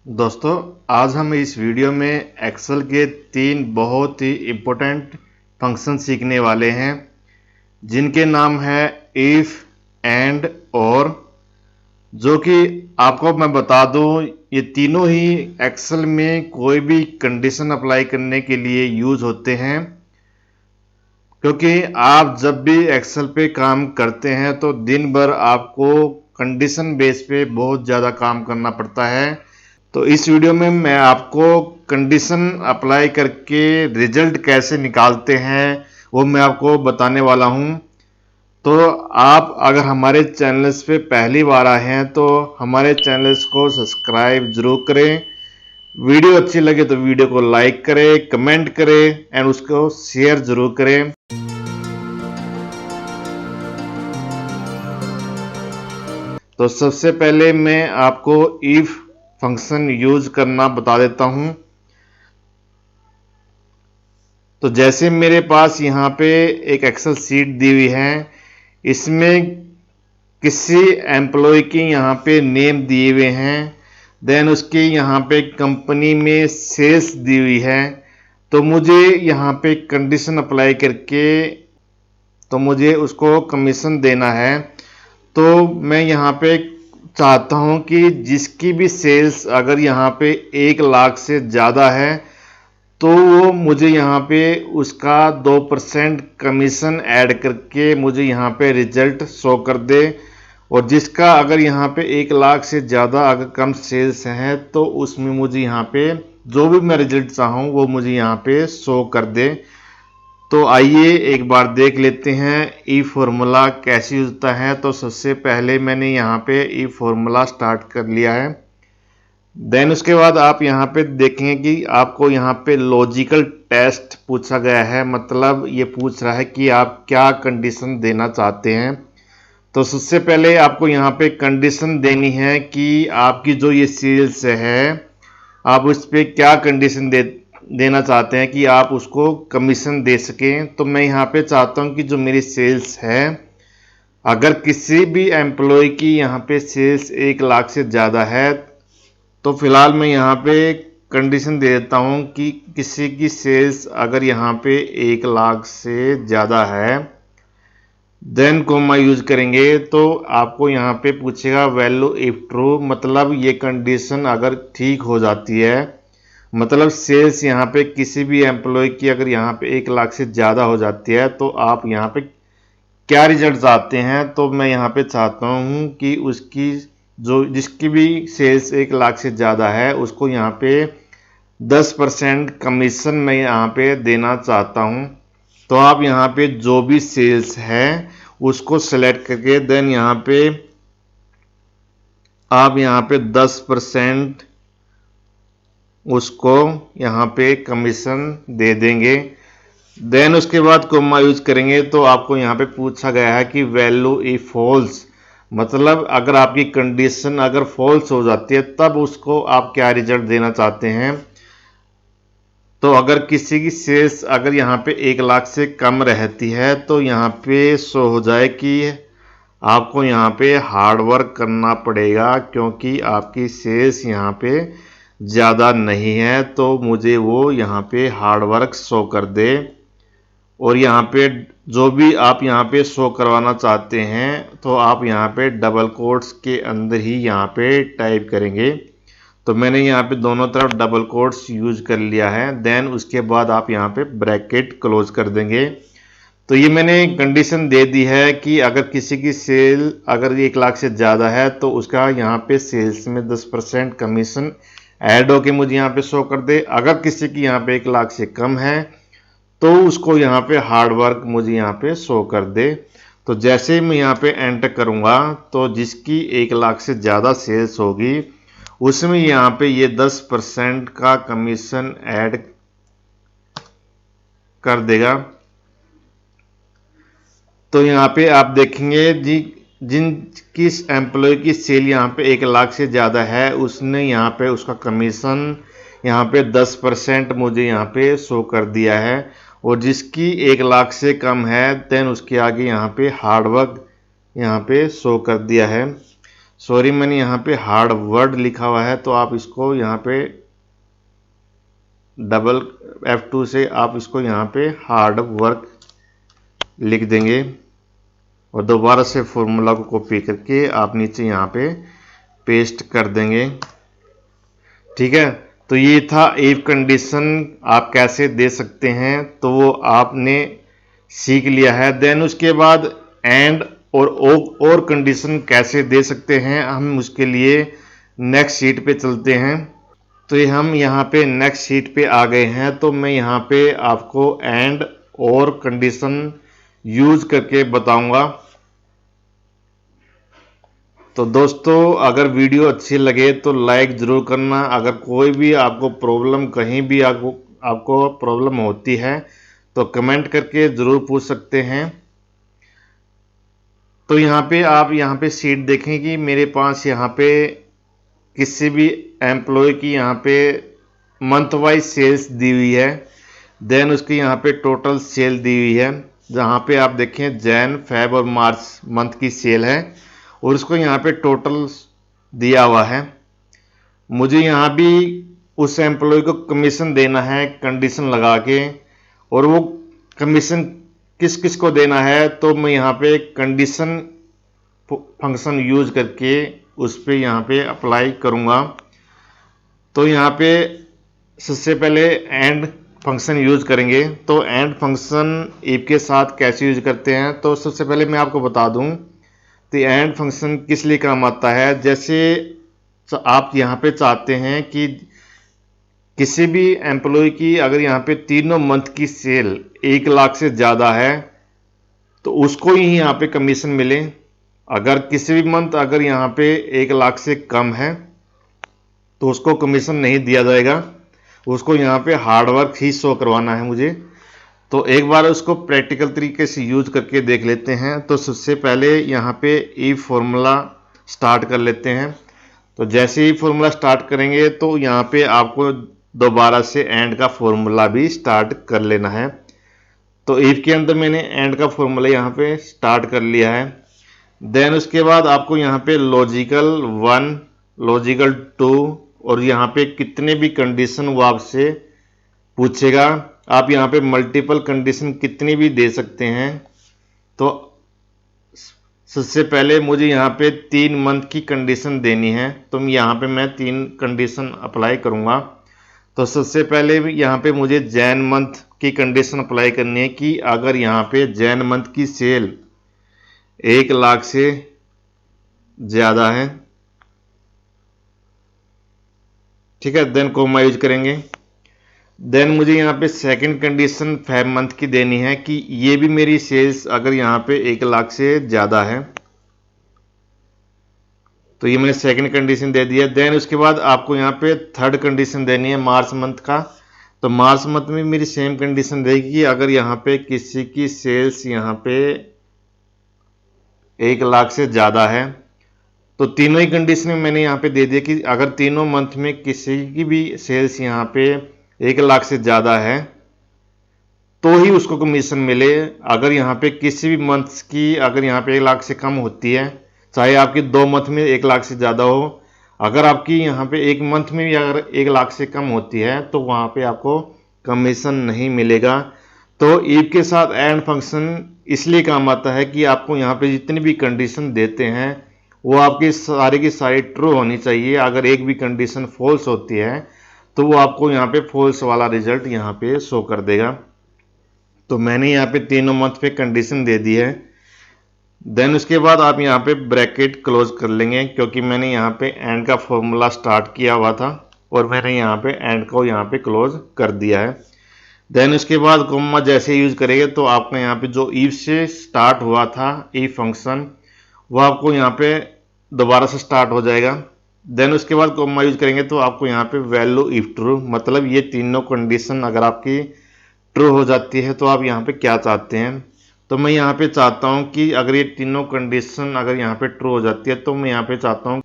दोस्तों, आज हम इस वीडियो में एक्सेल के 3 बहुत ही इम्पोर्टेंट फंक्शन सीखने वाले हैं, जिनके नाम है इफ़, एंड, और। जो कि आपको मैं बता दूं, ये तीनों ही एक्सेल में कोई भी कंडीशन अप्लाई करने के लिए यूज होते हैं। क्योंकि आप जब भी एक्सेल पे काम करते हैं तो दिन भर आपको कंडीशन बेस पे बहुत ज़्यादा काम करना पड़ता है। तो इस वीडियो में मैं आपको कंडीशन अप्लाई करके रिजल्ट कैसे निकालते हैं वो मैं आपको बताने वाला हूं। तो आप अगर हमारे चैनल्स पे पहली बार आए हैं तो हमारे चैनल्स को सब्सक्राइब जरूर करें। वीडियो अच्छी लगे तो वीडियो को लाइक करें, कमेंट करें एंड उसको शेयर जरूर करें। तो सबसे पहले मैं आपको इफ फंक्शन यूज करना बता देता हूं। तो जैसे मेरे पास यहाँ पे एक एक्सेल सीट दी हुई है, इसमें किसी एम्प्लॉय की यहाँ पे नेम दिए हुए हैं, देन उसके यहाँ पे कंपनी में सेल्स दी हुई है। तो मुझे यहाँ पे कंडीशन अप्लाई करके तो मुझे उसको कमीशन देना है। तो मैं यहाँ पे चाहता हूँ कि जिसकी भी सेल्स अगर यहाँ पे 1 लाख से ज़्यादा है तो वो मुझे यहाँ पे उसका 2% कमीशन ऐड करके मुझे यहाँ पे रिजल्ट शो कर दे। और जिसका अगर यहाँ पे 1 लाख से ज़्यादा अगर कम सेल्स हैं तो उसमें मुझे यहाँ पे जो भी मैं रिजल्ट चाहूँ वो मुझे यहाँ पे शो कर दे। तो आइए एक बार देख लेते हैं ई फॉर्मूला कैसे यूज होता है। तो सबसे पहले मैंने यहाँ पे ई फॉर्मूला स्टार्ट कर लिया है। देन उसके बाद आप यहाँ पे देखेंगे कि आपको यहाँ पे लॉजिकल टेस्ट पूछा गया है, मतलब ये पूछ रहा है कि आप क्या कंडीशन देना चाहते हैं। तो सबसे पहले आपको यहाँ पे कंडीशन देनी है कि आपकी जो ये सेल्स है आप उस पर क्या कंडीशन देना चाहते हैं कि आप उसको कमीशन दे सकें। तो मैं यहाँ पे चाहता हूँ कि जो मेरी सेल्स है, अगर किसी भी एम्प्लॉय की यहाँ पे सेल्स 1 लाख से ज़्यादा है तो फिलहाल मैं यहाँ पे कंडीशन दे देता हूँ कि किसी की सेल्स अगर यहाँ पे 1 लाख से ज़्यादा है, देन कोमा यूज करेंगे। तो आपको यहाँ पे पूछेगा वैल्यू इफ ट्रू, मतलब ये कंडीशन अगर ठीक हो जाती है, मतलब सेल्स यहाँ पे किसी भी एम्प्लॉय की अगर यहाँ पे 1 लाख से ज़्यादा हो जाती है तो आप यहाँ पे क्या रिजल्ट चाहते हैं। तो मैं यहाँ पे चाहता हूँ कि उसकी जो जिसकी भी सेल्स 1 लाख से ज़्यादा है उसको यहाँ पे 10% कमीशन मैं यहाँ पे देना चाहता हूँ। तो आप यहाँ पे जो भी सेल्स है उसको सेलेक्ट करके देन यहाँ पे आप यहाँ पे 10% उसको यहाँ पे कमीशन दे देंगे। देन उसके बाद कोमा यूज करेंगे। तो आपको यहाँ पे पूछा गया है कि वैल्यू इफ फॉल्स, मतलब अगर आपकी कंडीशन अगर फॉल्स हो जाती है तब उसको आप क्या रिजल्ट देना चाहते हैं। तो अगर किसी की सेल्स अगर यहाँ पे 1 लाख से कम रहती है तो यहाँ पे शो हो जाए कि आपको यहाँ पे हार्ड वर्क करना पड़ेगा, क्योंकि आपकी सेल्स यहाँ पे ज़्यादा नहीं है। तो मुझे वो यहाँ पे हार्ड वर्क शो कर दे। और यहाँ पे जो भी आप यहाँ पे शो करवाना चाहते हैं तो आप यहाँ पे डबल कोट्स के अंदर ही यहाँ पे टाइप करेंगे। तो मैंने यहाँ पे दोनों तरफ डबल कोट्स यूज कर लिया है। देन उसके बाद आप यहाँ पे ब्रैकेट क्लोज कर देंगे। तो ये मैंने कंडीशन दे दी है कि अगर किसी की सेल अगर 1 लाख से ज़्यादा है तो उसका यहाँ पे सेल्स में 10% कमीशन ऐड होके मुझे यहाँ पे शो कर दे। अगर किसी की यहाँ पे 1 लाख से कम है तो उसको यहाँ पे हार्ड वर्क मुझे यहाँ पे शो कर दे। तो जैसे ही मैं यहाँ पे एंटर करूँगा तो जिसकी 1 लाख से ज़्यादा सेल्स होगी उसमें यहाँ पे ये 10% का कमीशन ऐड कर देगा। तो यहाँ पे आप देखेंगे जी, जिनकी एम्प्लॉय की सेल यहाँ पे 1 लाख से ज़्यादा है उसने यहाँ पे उसका कमीशन यहाँ पे 10% मुझे यहाँ पे शो कर दिया है। और जिसकी 1 लाख से कम है देन उसके आगे यहाँ पे हार्डवर्क यहाँ पे शो कर दिया है। सॉरी मैंने यहाँ पे हार्ड वर्ड लिखा हुआ है, तो आप इसको यहाँ पे डबल F2 से आप इसको यहाँ पे हार्ड वर्क लिख देंगे और दोबारा से फॉर्मूला को कॉपी करके आप नीचे यहाँ पे पेस्ट कर देंगे। ठीक है, तो ये था इफ कंडीशन आप कैसे दे सकते हैं, तो वो आपने सीख लिया है। देन उसके बाद एंड और कंडीशन कैसे दे सकते हैं, हम उसके लिए नेक्स्ट शीट पे चलते हैं। तो ये हम यहाँ पे नेक्स्ट शीट पे आ गए हैं। तो मैं यहाँ पे आपको एंड और कंडीशन यूज करके बताऊंगा। तो दोस्तों अगर वीडियो अच्छी लगे तो लाइक ज़रूर करना। अगर कोई भी आपको प्रॉब्लम कहीं भी आपको प्रॉब्लम होती है तो कमेंट करके ज़रूर पूछ सकते हैं। तो यहाँ पे आप यहाँ पे शीट देखें कि मेरे पास यहाँ पे किसी भी एम्प्लॉय की यहाँ पे मंथ वाइज सेल्स दी हुई है। देन उसकी यहाँ पे टोटल सेल दी हुई है, जहाँ पे आप देखें जैन फेब और मार्च मंथ की सेल है और उसको यहाँ पे टोटल दिया हुआ है। मुझे यहाँ भी उस एम्प्लॉय को कमीशन देना है कंडीशन लगा के, और वो कमीशन किस किस को देना है, तो मैं यहाँ पे कंडीशन फंक्शन यूज करके उस पर यहाँ पे अप्लाई करूँगा। तो यहाँ पे सबसे पहले एंड फंक्शन यूज करेंगे। तो एंड फंक्शन इफ के साथ कैसे यूज करते हैं, तो सबसे पहले मैं आपको बता दूं तो एंड फंक्शन किस लिए काम आता है। जैसे आप यहाँ पे चाहते हैं कि किसी भी एम्प्लॉय की अगर यहाँ पे तीनों मंथ की सेल 1 लाख से ज़्यादा है तो उसको ही यहाँ पे कमीशन मिले। अगर किसी भी मंथ अगर यहाँ पे 1 लाख से कम है तो उसको कमीशन नहीं दिया जाएगा, उसको यहाँ पे हार्डवर्क ही शो करवाना है मुझे। तो एक बार उसको प्रैक्टिकल तरीके से यूज करके देख लेते हैं। तो सबसे पहले यहाँ पे ई फॉर्मूला स्टार्ट कर लेते हैं। तो जैसे ही फॉर्मूला स्टार्ट करेंगे तो यहाँ पे आपको दोबारा से एंड का फॉर्मूला भी स्टार्ट कर लेना है। तो इफ के अंदर मैंने एंड का फॉर्मूला यहाँ पे स्टार्ट कर लिया है। देन उसके बाद आपको यहाँ पे लॉजिकल 1, लॉजिकल 2 और यहाँ पे कितने भी कंडीशन वो आपसे पूछेगा। आप यहाँ पे मल्टीपल कंडीशन कितनी भी दे सकते हैं। तो सबसे पहले मुझे यहाँ पे 3 मंथ की कंडीशन देनी है, तो यहाँ पे मैं 3 कंडीशन अप्लाई करूँगा। तो सबसे पहले यहाँ पे मुझे जैन मंथ की कंडीशन अप्लाई करनी है कि अगर यहाँ पे जैन मंथ की सेल 1 लाख से ज़्यादा है, ठीक है, देन कोमा यूज करेंगे। देन मुझे यहाँ पे सेकंड कंडीशन फेब मंथ की देनी है कि ये भी मेरी सेल्स अगर यहाँ पे 1 लाख से ज़्यादा है, तो ये मैंने सेकंड कंडीशन दे दिया। देन उसके बाद आपको यहाँ पे थर्ड कंडीशन देनी है मार्च मंथ का। तो मार्च मंथ में मेरी सेम कंडीशन रहेगी कि अगर यहाँ पे किसी की सेल्स यहाँ पे 1 लाख से ज़्यादा है, तो तीनों ही कंडीशन में मैंने यहाँ पे दे दिया कि अगर तीनों मंथ में किसी की भी सेल्स यहाँ पे 1 लाख से ज़्यादा है तो ही उसको कमीशन मिले। अगर यहाँ पे किसी भी मंथ्स की अगर यहाँ पे 1 लाख से कम होती है, चाहे आपकी 2 मंथ में 1 लाख से ज़्यादा हो, अगर आपकी यहाँ पे 1 मंथ में भी अगर 1 लाख से कम होती है तो वहाँ पे आपको कमीशन नहीं मिलेगा। तो इफ के साथ एंड फंक्शन इसलिए काम आता है कि आपको यहाँ पे जितनी भी कंडीशन देते हैं वो आपकी सारी की सारी ट्रू होनी चाहिए। अगर एक भी कंडीशन फॉल्स होती है तो वो आपको यहाँ पे फॉल्स वाला रिजल्ट यहाँ पे शो कर देगा। तो मैंने यहाँ पे तीनों मंथ पे कंडीशन दे दी है। देन उसके बाद आप यहाँ पे ब्रैकेट क्लोज कर लेंगे, क्योंकि मैंने यहाँ पे एंड का फॉर्मूला स्टार्ट किया हुआ था और मैंने यहाँ पे एंड को यहाँ पे क्लोज कर दिया है। देन उसके बाद कोमा जैसे यूज करेंगे तो आपका यहाँ पे जो ईफ से स्टार्ट हुआ था ईफ फंक्शन वो आपको यहाँ पे दोबारा से स्टार्ट हो जाएगा। देन उसके बाद कोमा यूज करेंगे तो आपको यहाँ पे वैल्यू इफ ट्रू, मतलब ये तीनों कंडीशन अगर आपकी ट्रू हो जाती है तो आप यहाँ पे क्या चाहते हैं। तो मैं यहाँ पे चाहता हूँ कि अगर ये तीनों कंडीशन अगर यहाँ पे ट्रू हो जाती है तो मैं यहाँ पे चाहता हूँ,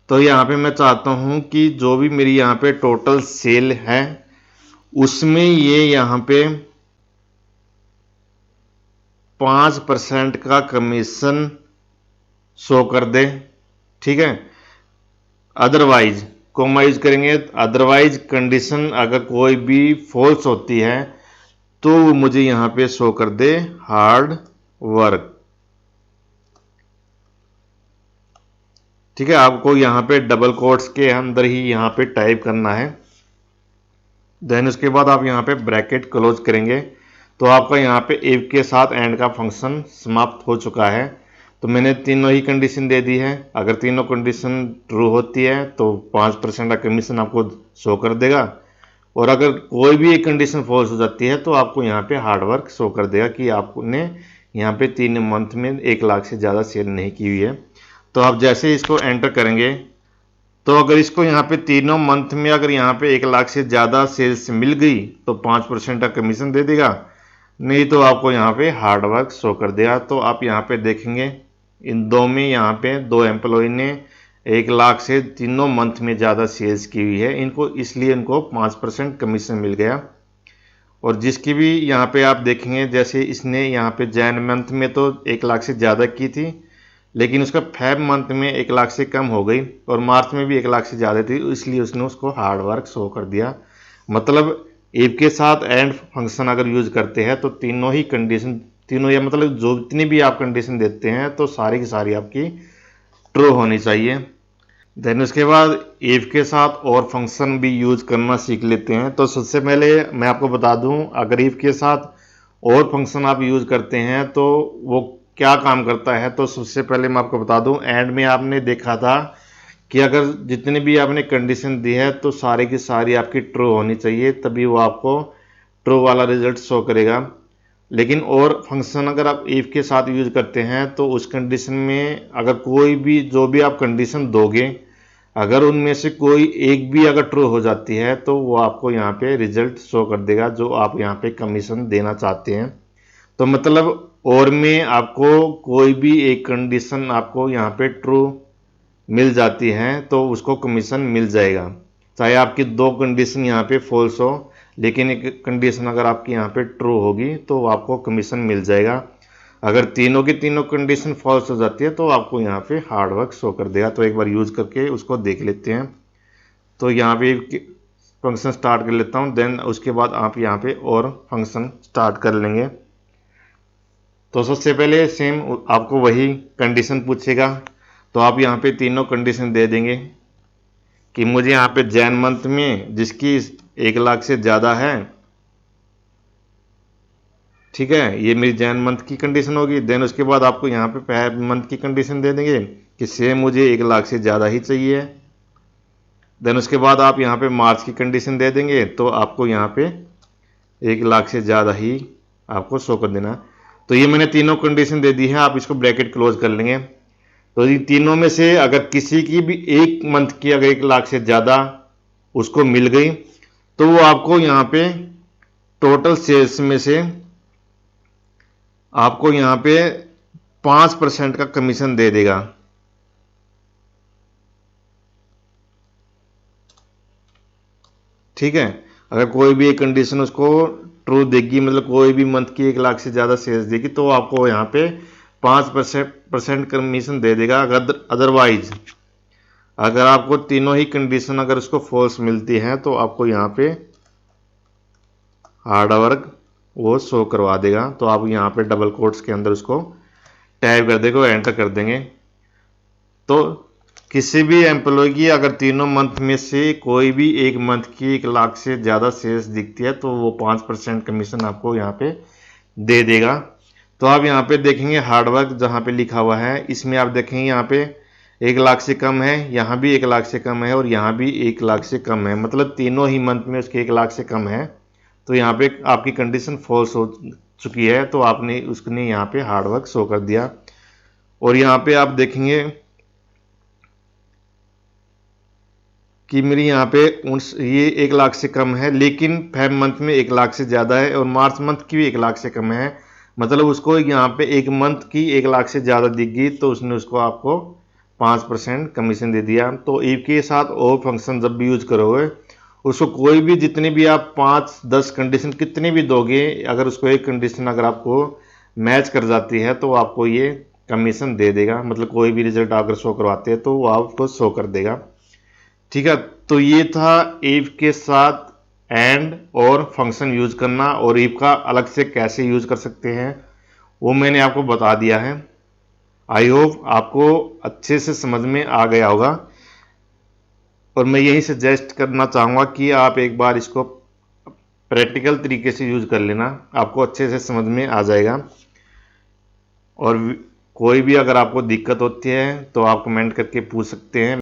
तो यहाँ पे मैं चाहता हूँ कि जो भी मेरी यहाँ पे टोटल सेल है उसमें ये यहाँ पे 5% का कमीशन शो कर दे। ठीक है। अदरवाइज कोमा यूज करेंगे, अदरवाइज कंडीशन अगर कोई भी फॉल्स होती है तो वो मुझे यहां पे शो कर दे हार्ड वर्क। ठीक है, आपको यहां पे डबल कोट्स के अंदर ही यहां पे टाइप करना है। देन उसके बाद आप यहां पे ब्रैकेट क्लोज करेंगे तो आपका यहां पे इफ के साथ एंड का फंक्शन समाप्त हो चुका है। तो मैंने तीनों ही कंडीशन दे दी है। अगर तीनों कंडीशन ट्रू होती है तो 5% का कमीशन आपको शो कर देगा, और अगर कोई भी एक कंडीशन फॉल्स हो जाती है तो आपको यहाँ पे हार्ड वर्क शो कर देगा कि आपने यहाँ पे 3 मंथ में 1 लाख से ज़्यादा सेल नहीं की हुई है। तो आप जैसे इसको एंटर करेंगे तो अगर इसको यहाँ पे तीनों मंथ में अगर यहाँ पे 1 लाख से ज़्यादा सेल्स मिल गई तो 5% का कमीशन दे देगा, नहीं तो आपको यहाँ पे हार्ड वर्क शो कर देगा। तो आप यहाँ पे देखेंगे इन दो में यहाँ पे 2 एम्प्लॉय ने 1 लाख से तीनों मंथ में ज़्यादा सेल्स की हुई है, इनको इसलिए इनको 5% कमीशन मिल गया। और जिसकी भी यहाँ पे आप देखेंगे जैसे इसने यहाँ पे जैन मंथ में तो 1 लाख से ज़्यादा की थी, लेकिन उसका फेब मंथ में 1 लाख से कम हो गई, और मार्च में भी 1 लाख से ज़्यादा थी, इसलिए उसने उसको हार्ड वर्क शो कर दिया। मतलब इफ के साथ एंड फंक्शन अगर यूज करते हैं तो तीनों ही कंडीशन, तीनों या मतलब जो जितनी भी आप कंडीशन देते हैं तो सारी की सारी आपकी ट्रू होनी चाहिए। देन उसके बाद इफ के साथ और फंक्शन भी यूज करना सीख लेते हैं। तो सबसे पहले मैं आपको बता दूं, अगर इफ के साथ और फंक्शन आप यूज करते हैं तो वो क्या काम करता है। तो सबसे पहले मैं आपको बता दूं, एंड में आपने देखा था कि अगर जितनी भी आपने कंडीशन दी है तो सारी की सारी आपकी ट्रू होनी चाहिए, तभी वो आपको ट्रू वाला रिजल्ट शो करेगा। लेकिन और फंक्शन अगर आप इफ के साथ यूज करते हैं तो उस कंडीशन में अगर कोई भी जो भी आप कंडीशन दोगे, अगर उनमें से कोई एक भी अगर ट्रू हो जाती है तो वो आपको यहाँ पे रिजल्ट शो कर देगा जो आप यहाँ पे कमीशन देना चाहते हैं। तो मतलब और में आपको कोई भी एक कंडीशन आपको यहाँ पे ट्रू मिल जाती है तो उसको कमीशन मिल जाएगा, चाहे आपकी 2 कंडीशन यहाँ पे फॉल्स हो, लेकिन एक कंडीशन अगर आपकी यहाँ पे ट्रू होगी तो आपको कमीशन मिल जाएगा। अगर तीनों की तीनों कंडीशन फॉल्स हो जाती है तो आपको यहाँ पे हार्ड वर्क शो कर देगा। तो एक बार यूज करके उसको देख लेते हैं। तो यहाँ पे फंक्शन स्टार्ट कर लेता हूँ, देन उसके बाद आप यहाँ पे और फंक्शन स्टार्ट कर लेंगे। तो सबसे पहले सेम आपको वही कंडीशन पूछेगा, तो आप यहाँ पे तीनों कंडीशन दे देंगे कि मुझे यहाँ पे जैन मंथ में जिसकी 1 लाख से ज़्यादा है, ठीक है, ये मेरी जैन मंथ की कंडीशन होगी। देन उसके बाद आपको यहाँ पे फेब मंथ की कंडीशन दे देंगे कि सेम मुझे 1 लाख से ज़्यादा ही चाहिए। देन उसके बाद आप यहाँ पे मार्च की कंडीशन दे देंगे तो आपको यहाँ पे 1 लाख से ज़्यादा ही आपको शो कर देना। तो ये मैंने तीनों कंडीशन दे दी है, आप इसको ब्रैकेट क्लोज कर लेंगे। तो इन तीनों में से अगर किसी की भी एक मंथ की अगर 1 लाख से ज़्यादा उसको मिल गई तो वो आपको यहाँ पे टोटल सेल्स में से आपको यहाँ पे 5% का कमीशन दे देगा। ठीक है, अगर कोई भी एक कंडीशन उसको ट्रू देगी, मतलब कोई भी मंथ की 1 लाख से ज़्यादा सेल्स देगी तो आपको यहाँ पे 5% कमीशन दे देगा। अदरवाइज अगर आपको तीनों ही कंडीशन अगर उसको फॉल्स मिलती है तो आपको यहाँ पे हार्ड वर्क वो शो करवा देगा। तो आप यहाँ पे डबल कोट्स के अंदर उसको टाइप कर देंगे और एंटर कर देंगे। तो किसी भी एम्प्लॉय की अगर तीनों मंथ में से कोई भी एक मंथ की 1 लाख से ज़्यादा सेल्स दिखती है तो वो 5% कमीशन आपको यहाँ पे दे देगा। तो आप यहाँ पे देखेंगे हार्डवर्क जहाँ पे लिखा हुआ है, इसमें आप देखेंगे यहाँ पे 1 लाख से कम है, यहाँ भी 1 लाख से कम है और यहाँ भी 1 लाख से कम है, मतलब तीनों ही मंथ में उसके 1 लाख से कम है। तो यहाँ पे आपकी कंडीशन फॉल्स हो चुकी है तो आपने उसने यहाँ पे हार्डवर्क शो कर दिया। और यहाँ पे आप देखेंगे कि मेरी यहाँ पे ये 1 लाख से कम है, लेकिन फेब मंथ में 1 लाख से ज़्यादा है और मार्च मंथ की भी 1 लाख से कम है, मतलब उसको यहाँ पे एक मंथ की 1 लाख से ज़्यादा दिखगी तो उसने उसको आपको 5% कमीशन दे दिया। तो इफ के साथ और फंक्शन जब भी यूज करोगे उसको कोई भी जितनी भी आप 5-10 कंडीशन कितनी भी दोगे, अगर उसको एक कंडीशन अगर आपको मैच कर जाती है तो आपको ये कमीशन दे देगा, मतलब कोई भी रिजल्ट अगर शो करवाते हैं तो वो आपको शो कर देगा। ठीक है, तो ये था इफ के साथ एंड और फंक्शन यूज करना, और इफ का अलग से कैसे यूज कर सकते हैं वो मैंने आपको बता दिया है। आई होप आपको अच्छे से समझ में आ गया होगा, और मैं यही सजेस्ट करना चाहूँगा कि आप एक बार इसको प्रैक्टिकल तरीके से यूज कर लेना, आपको अच्छे से समझ में आ जाएगा। और कोई भी अगर आपको दिक्कत होती है तो आप कमेंट करके पूछ सकते हैं।